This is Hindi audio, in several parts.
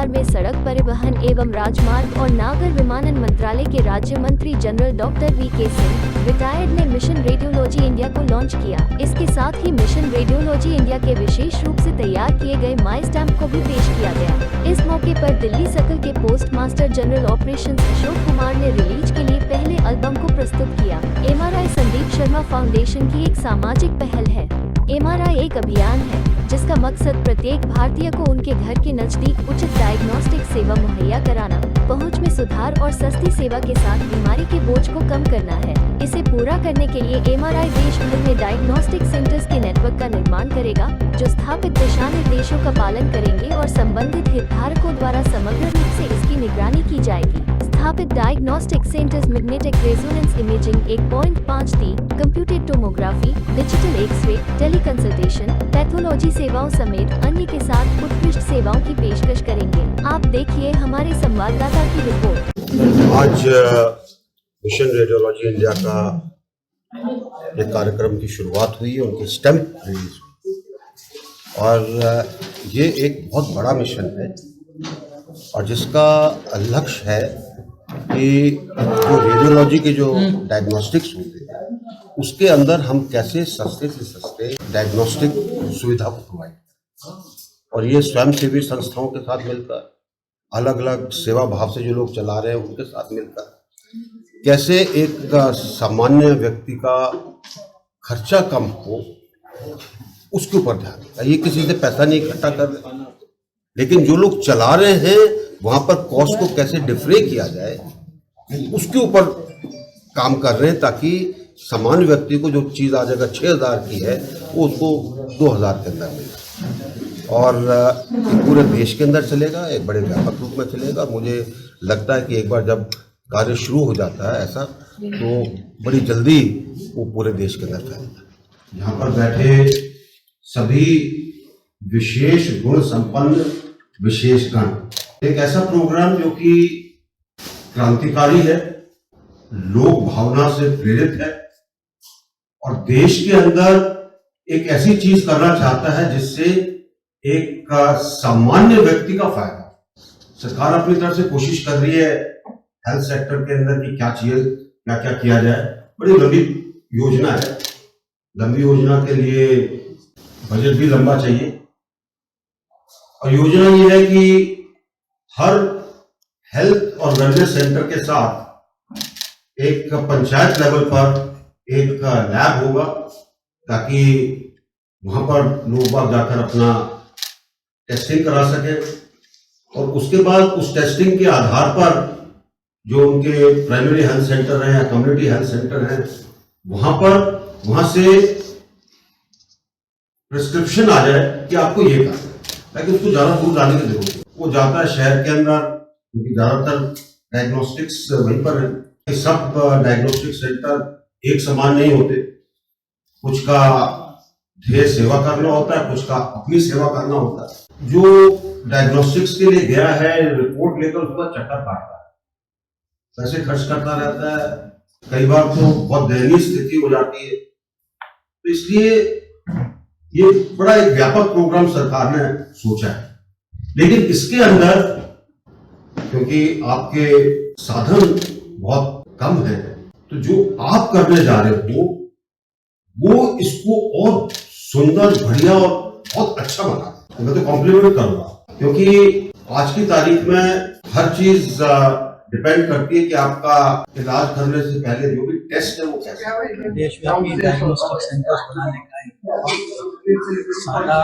2004 में सड़क परिवहन एवं राजमार्ग और नागर विमानन मंत्रालय के राज्य मंत्री general doctor VK. Singh retired ने मिशन रेडियोलॉजी इंडिया को लॉन्च किया। इसके साथ ही मिशन रेडियोलॉजी इंडिया के विशेष रूप से तैयार किए गए माई स्टैम्प को भी पेश किया गया। इस मौके पर दिल्ली सर्कल के post master general operations Ashok Kumar ने रिलीज के लिए पहले एल्बम को प्रस्तुत किया। MRI संदीप शर्मा फाउंडेशन की एक सामाजिक पहल है। MRI एक अभियान है जिसका मकसद प्रत्येक भारतीय को उनके घर के नजदीक उचित डायग्नोस्टिक सेवा मुहैया कराना, पहुंच में सुधार और सस्ती सेवा के साथ बीमारी के बोझ को कम करना है। इसे पूरा करने के लिए MRI देश भर में डायग्नोस्टिक सेंटर्स के नेटवर्क का निर्माण करेगा, जो स्थापित दिशा निर्देशों का पालन करेंगे और संबंधित हितधारकों द्वारा समग्र रूप से इसकी निगरानी की जाएगी। स्थापित diagnostic centres magnetic resonance imaging 1.5D, computed tomography, digital X-ray, teleconsultation, pathology सेवाओं समेत अन्य के साथ उत्कृष्ट सेवाओं की पेशकश करेंगे। आप देखिए हमारे संवाददाता की रिपोर्ट। आज मिशन रेडियोलॉजी इंडिया का एक कार्यक्रम की शुरुआत हुई है, उनकी स्टैम्प रिलीज हुई और ये एक बहुत बड़ा मिशन है और जिसका लक्ष्य है कि जो रेडियोलॉजी के जो डायग्नोस्टिक्स होते हैं उसके अंदर हम कैसे सस्ते से सस्ते डायग्नोस्टिक सुविधा को प्रोवाइड करें। और ये स्वयंसेवी संस्थाओं के साथ मिलकर, अलग अलग सेवा भाव से जो लोग चला रहे हैं उनके साथ मिलकर कैसे एक सामान्य व्यक्ति का खर्चा कम हो, उसके ऊपर ध्यान देगा। ये किसी से पैसा नहीं इकट्ठा कर रहे, लेकिन जो लोग चला रहे हैं वहां पर कॉस्ट को कैसे डिफरे किया जाए उसके ऊपर काम कर रहे हैं, ताकि सामान्य व्यक्ति को जो चीज़ आ जाएगा 6,000 की है वो उसको 2,000 के अंदर मिले। और पूरे देश के अंदर चलेगा, एक बड़े व्यापक रूप में चलेगा। मुझे लगता है कि एक बार जब कार्य शुरू हो जाता है ऐसा, तो बड़ी जल्दी वो पूरे देश के अंदर फैलेगा। यहाँ पर बैठे सभी विशेष गुण संपन्न विशेषगण, एक ऐसा प्रोग्राम जो कि क्रांतिकारी है, लोक भावना से प्रेरित है और देश के अंदर एक ऐसी चीज करना चाहता है जिससे एक सामान्य व्यक्ति का फायदा। सरकार अपनी तरफ से कोशिश कर रही है हेल्थ सेक्टर के अंदर की क्या क्या किया जाए। बड़ी लंबी योजना है, लंबी योजना के लिए बजट भी लंबा चाहिए। और योजना ये है कि हर हेल्थ और वेलनेस सेंटर के साथ एक पंचायत लेवल पर एक लैब होगा, ताकि वहां पर लोग बाग जाकर अपना टेस्टिंग करा सके और उसके बाद उस टेस्टिंग के आधार पर जो उनके प्राइमरी हेल्थ सेंटर हैं या कम्युनिटी हेल्थ सेंटर हैं वहां से प्रिस्क्रिप्शन आ जाए कि आपको ये करना है, ताकि उसको ज्यादा दूर जाने की जरूरत है। वो जाता है शहर के अंदर, क्योंकि ज्यादातर डायग्नोस्टिक्स वहीं पर है। सब डायग्नोस्टिक सेंटर एक समान नहीं होते, कुछ का ढेर सेवा करना होता है, कुछ का अपनी सेवा करना होता है। जो डायग्नोस्टिक्स के लिए गया है रिपोर्ट लेकर उसका चक्कर काटता है, पैसे खर्च करता रहता है, कई बार तो बहुत दयनीय स्थिति हो जाती है। तो इसलिए ये बड़ा एक व्यापक प्रोग्राम सरकार ने सोचा है, लेकिन इसके अंदर क्योंकि आपके साधन बहुत कम है, तो जो आप करने जा रहे हो वो इसको और सुंदर, बढ़िया और बहुत अच्छा बना। मैं तो कॉम्प्लीमेंट करूंगा, क्योंकि आज की तारीख में हर चीज डिपेंड करती है कि आपका इलाज करने से पहले जो भी टेस्ट है वो कैसे। देशव्यापी डायग्नोस्टिक सेंटर्स बनाने का एक सारा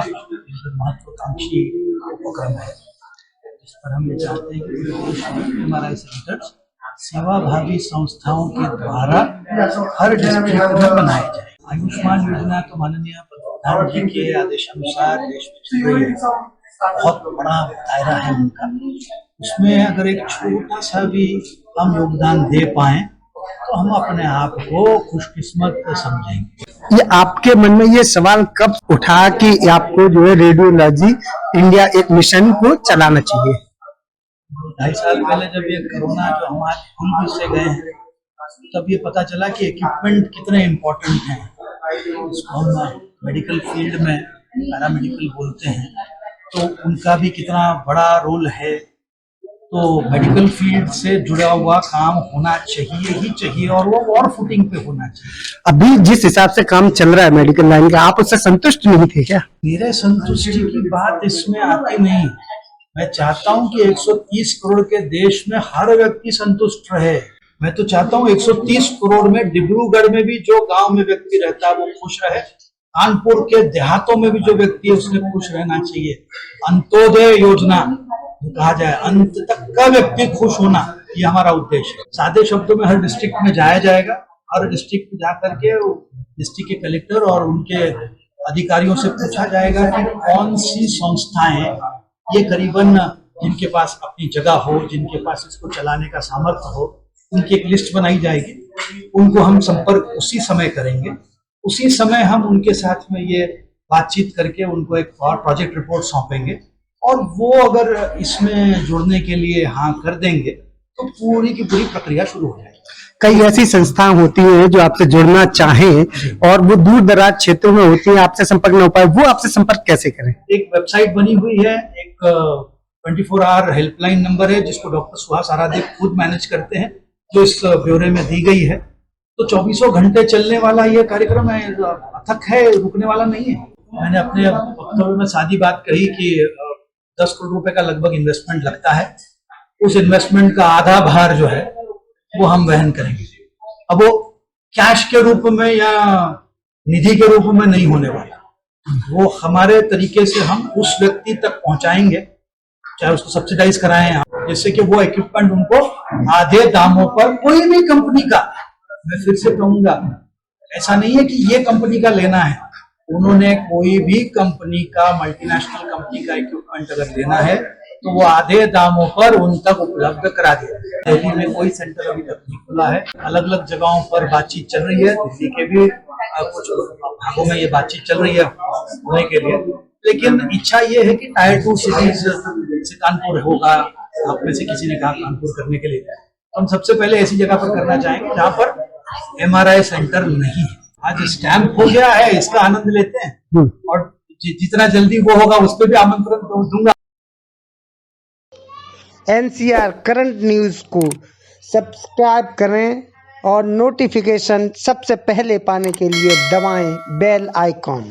महत्वाकांक्षी उपक्रम है, जिस पर हम ये चाहते हैं कि MRI सेंटर्स सेवाभावी संस्थाओं के द्वारा हर डिस्ट्रिक्ट में बनाए जाए। आयुष्मान योजना तो माननीय प्रधानमंत्री के आदेशानुसार देश में चल रही है, बहुत बड़ा दायरा है उनका। उसमें अगर एक छोटा सा भी हम योगदान दे पाए तो हम अपने आप को खुशकिस्मत समझेंगे। ये आपके मन में ये सवाल कब उठा कि आपको जो है रेडियोलॉजी इंडिया एक मिशन को चलाना चाहिए? 2.5 साल पहले जब ये कोरोना जो हम आज भूल से गए हैं, तब ये पता चला कि इक्विपमेंट कितने इम्पोर्टेंट हैं। इसको हम मेडिकल फील्ड में पैरामेडिकल बोलते हैं। तो उनका भी कितना बड़ा रोल है। तो मेडिकल फील्ड से जुड़ा हुआ काम होना चाहिए ही चाहिए, और वो और फुटिंग पे होना चाहिए। अभी जिस हिसाब से काम चल रहा है मेडिकल लाइन का, आप उससे संतुष्ट नहीं थे क्या? मेरे संतुष्टि की बात इसमें आती नहीं। मैं चाहता हूं कि 130 करोड़ के देश में हर व्यक्ति संतुष्ट रहे। मैं तो चाहता हूं 130 करोड़ में डिब्रूगढ़ में भी जो गांव में व्यक्ति रहता है वो खुश रहे, कानपुर के देहातों में भी जो व्यक्ति है उसने खुश रहना चाहिए। अंत्योदय योजना कहा जाए, अंत तक का व्यक्ति खुश होना, ये हमारा उद्देश्य है। सादे शब्दों में हर डिस्ट्रिक्ट में जाया जाएगा, हर डिस्ट्रिक्ट में जाकर के डिस्ट्रिक्ट के कलेक्टर और उनके अधिकारियों से पूछा जाएगा कि कौन सी संस्थाएं ये करीबन जिनके पास अपनी जगह हो, जिनके पास इसको चलाने का सामर्थ्य हो, उनकी एक लिस्ट बनाई जाएगी। उनको हम संपर्क उसी समय करेंगे, उसी समय हम उनके साथ में ये बातचीत करके उनको एक और प्रोजेक्ट रिपोर्ट सौंपेंगे, और वो अगर इसमें जुड़ने के लिए हाँ कर देंगे तो पूरी की पूरी प्रक्रिया शुरू हो जाएगी। कई ऐसी संस्थाएं होती हैं जो आपसे जुड़ना चाहें और वो दूर दराज क्षेत्रों में होती हैं, आपसे संपर्क न हो पाए, वो आपसे संपर्क कैसे करें? एक वेबसाइट बनी हुई है, एक 24 आवर हेल्पलाइन नंबर है जिसको डॉक्टर सुहास आराध्य खुद मैनेज करते हैं, जो इस ब्यौरे में दी गई है। तो 24 घंटे चलने वाला ये कार्यक्रम है, अथक है, रुकने वाला नहीं है। मैंने अपने वक्तव्य में सादी बात कही कि 10 करोड़ रुपए का लगभग इन्वेस्टमेंट लगता है। उस इन्वेस्टमेंट का आधा भार जो है वो हम वहन करेंगे। अब वो कैश के रूप में या निधि के रूप में नहीं होने वाला, वो हमारे तरीके से हम उस व्यक्ति तक पहुंचाएंगे, चाहे उसको सब्सिडाइज कराएं, जिससे कि वो इक्विपमेंट उनको आधे दामों पर, कोई भी कंपनी का, मैं फिर से कहूंगा, ऐसा नहीं है कि ये कंपनी का लेना है, उन्होंने कोई भी कंपनी का, मल्टीनेशनल कंपनी का इक्विपमेंट अगर लेना है तो वो आधे दामों पर उन तक उपलब्ध करा दिया। दिल्ली में कोई सेंटर अभी तक नहीं खुला है, अलग अलग जगहों पर बातचीत चल रही है, दिल्ली के भी कुछ भागों में ये बातचीत चल रही है होने के लिए, लेकिन इच्छा ये है कि टायर 2 सिटीज से कानपुर होगा। आप में से किसी ने कहा कानपुर करने के लिए, तो हम सबसे पहले ऐसी जगह पर करना चाहेंगे जहाँ पर MRI सेंटर नहीं है। आज स्टैम्प हो गया है, इसका आनंद लेते हैं, और जितना जल्दी वो होगा उस पर भी आमंत्रण दूंगा। NCR करंट न्यूज को सब्सक्राइब करें और नोटिफिकेशन सबसे पहले पाने के लिए दबाएं बेल आइकॉन।